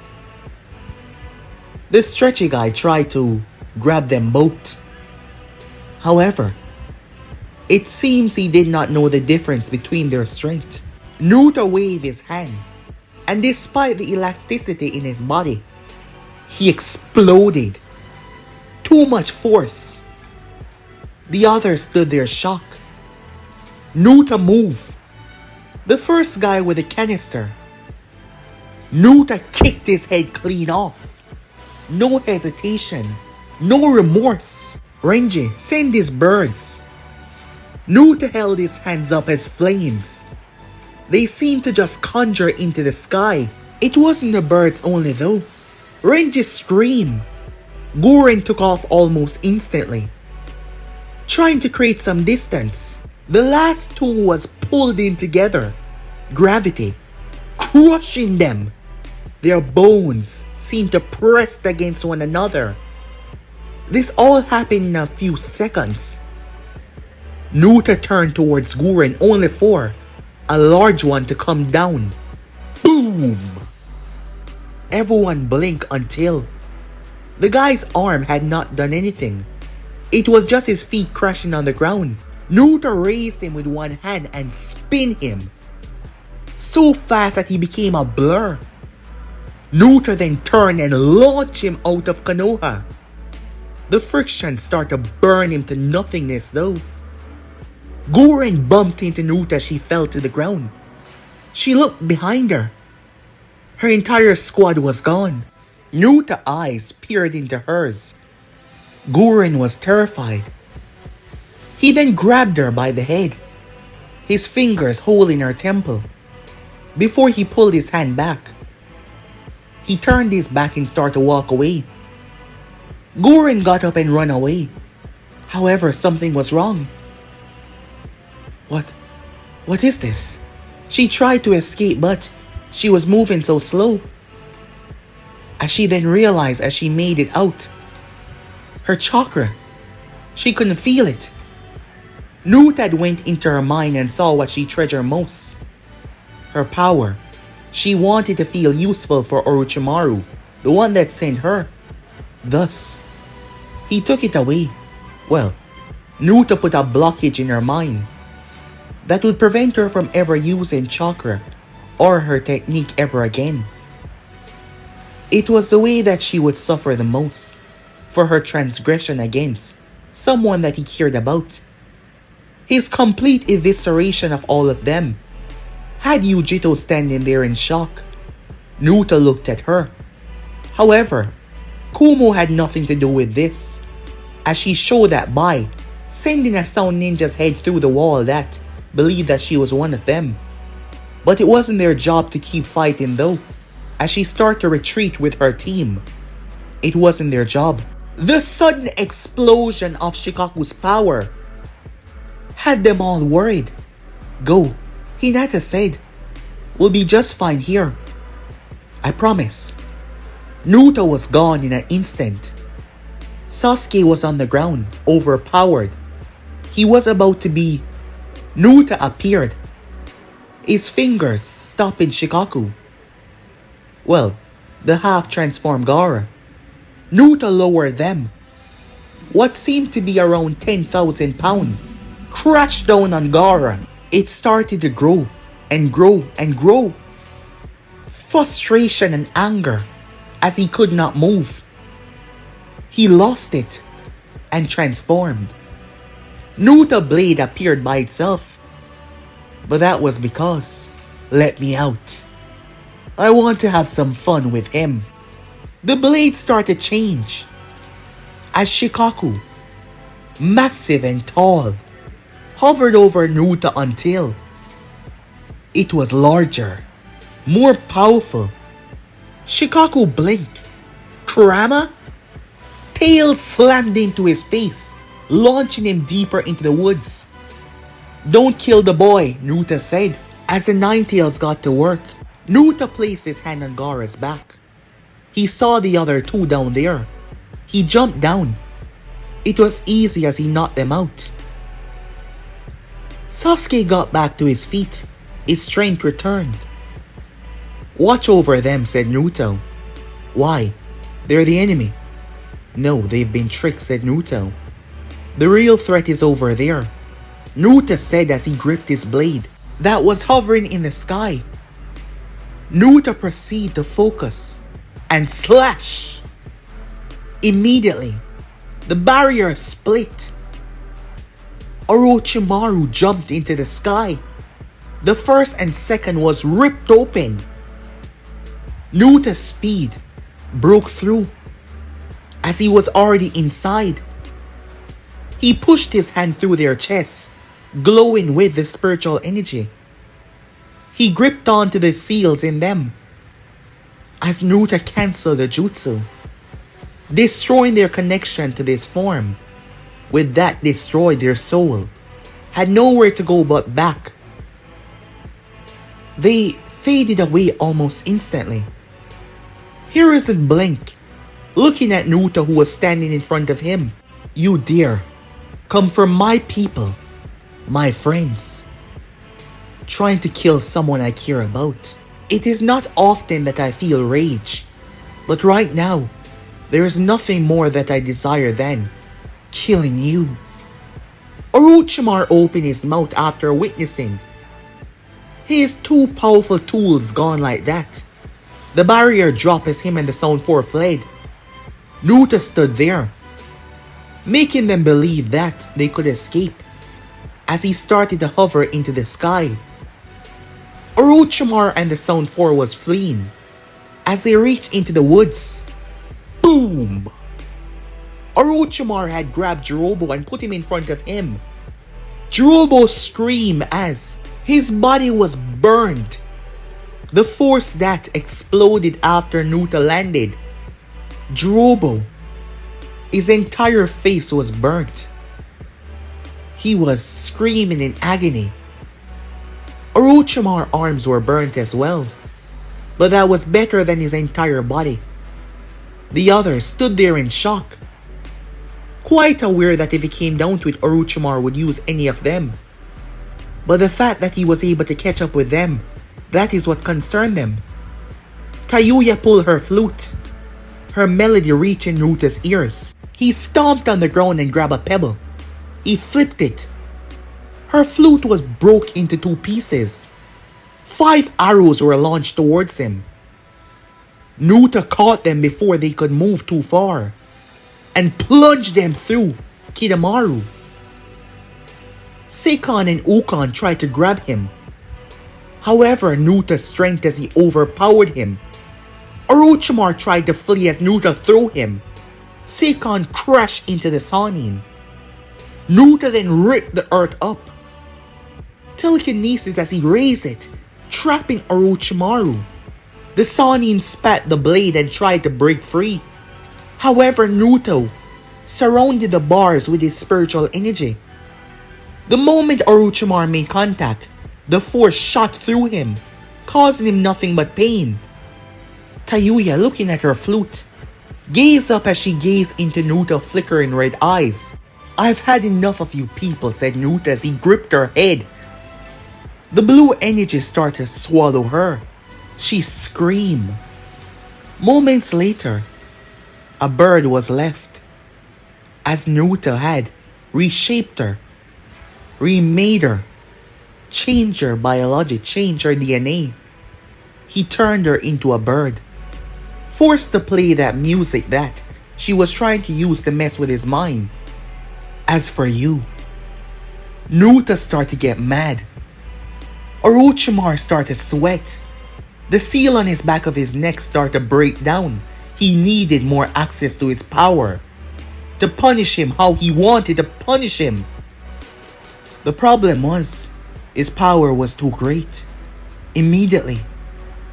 The stretchy guy tried to grab them both. However, it seems he did not know the difference between their strength. Naruto waved his hand, and despite the elasticity in his body, he exploded. Too much force. The others stood there shocked. Naruto moved. The first guy with the canister. Naruto kicked his head clean off. No hesitation. No remorse. Renji, send his birds. Naruto held his hands up as flames. They seemed to just conjure into the sky. It wasn't the birds only though. Renji screamed. Gurren took off almost instantly, trying to create some distance. The last two was pulled in together. Gravity, crushing them. Their bones seemed to press against one another. This all happened in a few seconds. Naruto turned towards Gurren only for a large one to come down. Boom! Everyone blinked until the guy's arm had not done anything. It was just his feet crashing on the ground. Naruto raised him with one hand and spun him so fast that he became a blur. Naruto then turned and launched him out of Konoha. The friction started to burn him to nothingness though. Gurren bumped into Naruto as she fell to the ground. She looked behind her. Her entire squad was gone. Naruto's eyes peered into hers. Gurren was terrified. He then grabbed her by the head, his fingers holding her temple. Before he pulled his hand back, he turned his back and started to walk away. Gurren got up and ran away. However, something was wrong. What is this? She tried to escape, but she was moving so slow. As she then realized as she made it out, her chakra, she couldn't feel it. Naruto went into her mind and saw what she treasured most. Her power. She wanted to feel useful for Orochimaru, the one that sent her. Thus, he took it away. Well, Naruto put a blockage in her mind that would prevent her from ever using chakra or her technique ever again. It was the way that she would suffer the most for her transgression against someone that he cared about. His complete evisceration of all of them had Yujito standing there in shock. Naruto looked at her. However, Kumo had nothing to do with this, as she showed that by sending a sound ninja's head through the wall that believed that she was one of them. But it wasn't their job to keep fighting though, as she started to retreat with her team. It wasn't their job. The sudden explosion of Shikaku's power had them all worried. Go, Hinata said. We'll be just fine here. I promise. Naruto was gone in an instant. Sasuke was on the ground, overpowered. He was about to be... Naruto appeared. His fingers stopping Shikaku. Well, the half-transformed Gaara. Naruto lowered them. What seemed to be around 10,000 pounds crashed down on Gaara. It started to grow and grow and grow. Frustration and anger as he could not move. He lost it and transformed. Naruto blade appeared by itself. But that was because, let me out. I want to have some fun with him. The blade started to change as Shikaku, massive and tall, hovered over Naruto until it was larger, more powerful. Shikaku blinked. Kurama? Tail slammed into his face, launching him deeper into the woods. Don't kill the boy, Naruto said. As the Ninetales got to work, Naruto placed his hand on Gaara's back. He saw the other two down there. He jumped down. It was easy as he knocked them out. Sasuke got back to his feet. His strength returned. Watch over them, said Naruto. Why? They're the enemy. No, they've been tricked, said Naruto. The real threat is over there, Naruto said as he gripped his blade that was hovering in the sky. Naruto proceeded to focus and slash. Immediately, the barrier split. Orochimaru jumped into the sky. The first and second was ripped open. Naruto's speed broke through as he was already inside. He pushed his hand through their chests, glowing with the spiritual energy. He gripped onto the seals in them as Naruto canceled the jutsu, destroying their connection to this form. With that destroyed, their soul had nowhere to go but back. They faded away almost instantly. Hiruzen blinked, looking at Naruto who was standing in front of him. You dare come from my people, my friends, trying to kill someone I care about. It is not often that I feel rage, but right now, there is nothing more that I desire than killing you. Orochimaru opened his mouth after witnessing his two powerful tools gone like that. The barrier dropped as him and the Sound 4 fled. Naruto stood there, making them believe that they could escape as he started to hover into the sky. Orochimaru and the Sound 4 was fleeing as they reached into the woods. Boom! Orochimaru had grabbed Jirobo and put him in front of him. Jirobo screamed as his body was burned. The force that exploded after Naruto landed. Jirobo, his entire face was burnt. He was screaming in agony. Orochimaru's arms were burnt as well, but that was better than his entire body. The others stood there in shock, quite aware that if it came down to it, Orochimaru would use any of them. But the fact that he was able to catch up with them, that is what concerned them. Tayuya pulled her flute, her melody reaching Naruto's ears. He stomped on the ground and grabbed a pebble. He flipped it. Her flute was broke into 2 pieces. 5 arrows were launched towards him. Naruto caught them before they could move too far and plunged them through Kidomaru. Seikon and Ukon tried to grab him. However, Naruto's strength as he overpowered him. Orochimaru tried to flee as Naruto threw him. Seikon crashed into the Sannin. Naruto then ripped the earth up. Telekinesis as he raised it, trapping Orochimaru. The Sannin spat the blade and tried to break free. However, Naruto surrounded the bars with his spiritual energy. The moment Orochimaru made contact, the force shot through him, causing him nothing but pain. Tayuya, looking at her flute, gazed up as she gazed into Naruto's flickering red eyes. I've had enough of you people, said Naruto as he gripped her head. The blue energy started to swallow her. She screamed. Moments later, a bird was left, as Naruto had reshaped her, remade her, changed her biology, changed her DNA. He turned her into a bird, forced to play that music that she was trying to use to mess with his mind. As for you, Naruto started to get mad. Orochimaru started to sweat. The seal on his back of his neck started to break down. He needed more access to his power. To punish him how he wanted to punish him. The problem was, his power was too great. Immediately,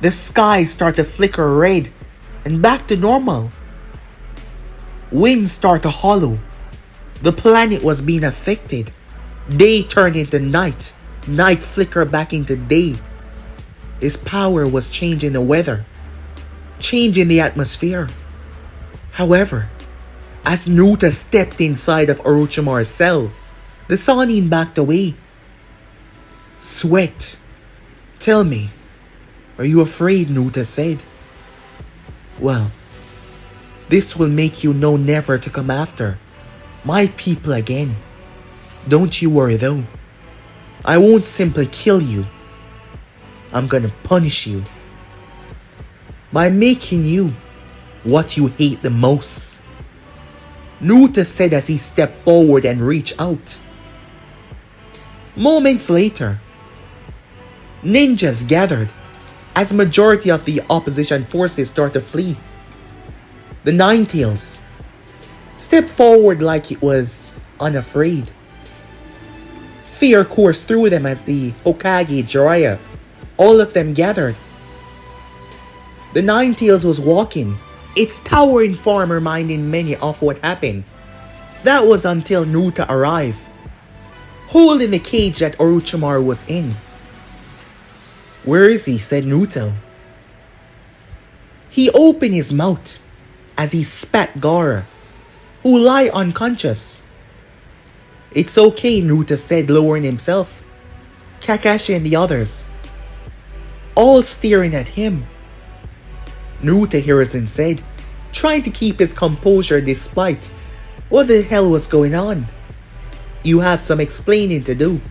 the sky started to flicker red and back to normal. Winds started to hollow. The planet was being affected. Day turned into night. Night flickered back into day. His power was changing the weather, changing the atmosphere. However, as Naruto stepped inside of Orochimaru's cell, the Sannin backed away. Sweat. Tell me, are you afraid? Naruto said. Well, this will make you know never to come after my people again. Don't you worry though. I won't simply kill you. I'm gonna punish you by making you what you hate the most. Naruto said as he stepped forward and reached out. Moments later, ninjas gathered as majority of the opposition forces started to flee. The Nine Tails stepped forward like it was unafraid. Fear coursed through them as the Hokage Jiraiya, all of them gathered. The Nine Tails was walking, its towering form reminding many of what happened. That was until Naruto arrived, holding the cage that Orochimaru was in. Where is he? Said Naruto. He opened his mouth as he spat Gaara, who lay unconscious. It's okay, Naruto said, lowering himself. Kakashi and the others, all staring at him. Naruto Hiruzen said, trying to keep his composure despite what the hell was going on. You have some explaining to do.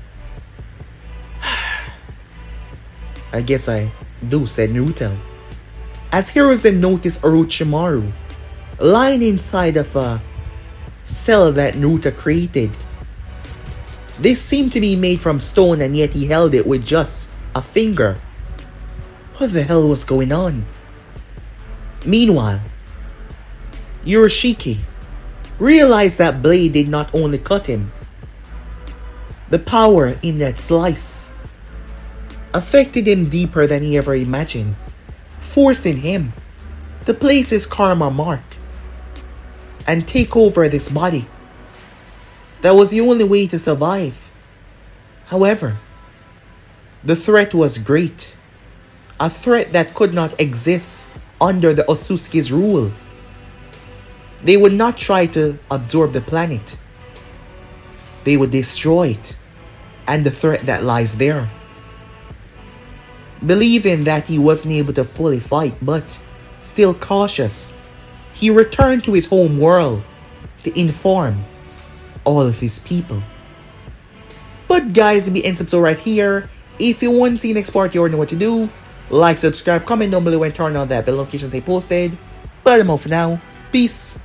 I guess I do, said Naruto. As Hiruzen noticed Orochimaru lying inside of a cell that Naruto created. This seemed to be made from stone and yet he held it with just a finger. What the hell was going on? Meanwhile, Urashiki realized that blade did not only cut him. The power in that slice affected him deeper than he ever imagined, forcing him to place his karma mark and take over this body. That was the only way to survive. However, the threat was great. A threat that could not exist under the Otsutsuki's rule. They would not try to absorb the planet. They would destroy it and the threat that lies there. Believing that he wasn't able to fully fight but still cautious, he returned to his home world to inform all of his people. But guys, the end episode right here. If you want to see the next part, you already know what to do. Like, subscribe, comment down below and turn on that bell notification they posted. But I'm out for now. Peace.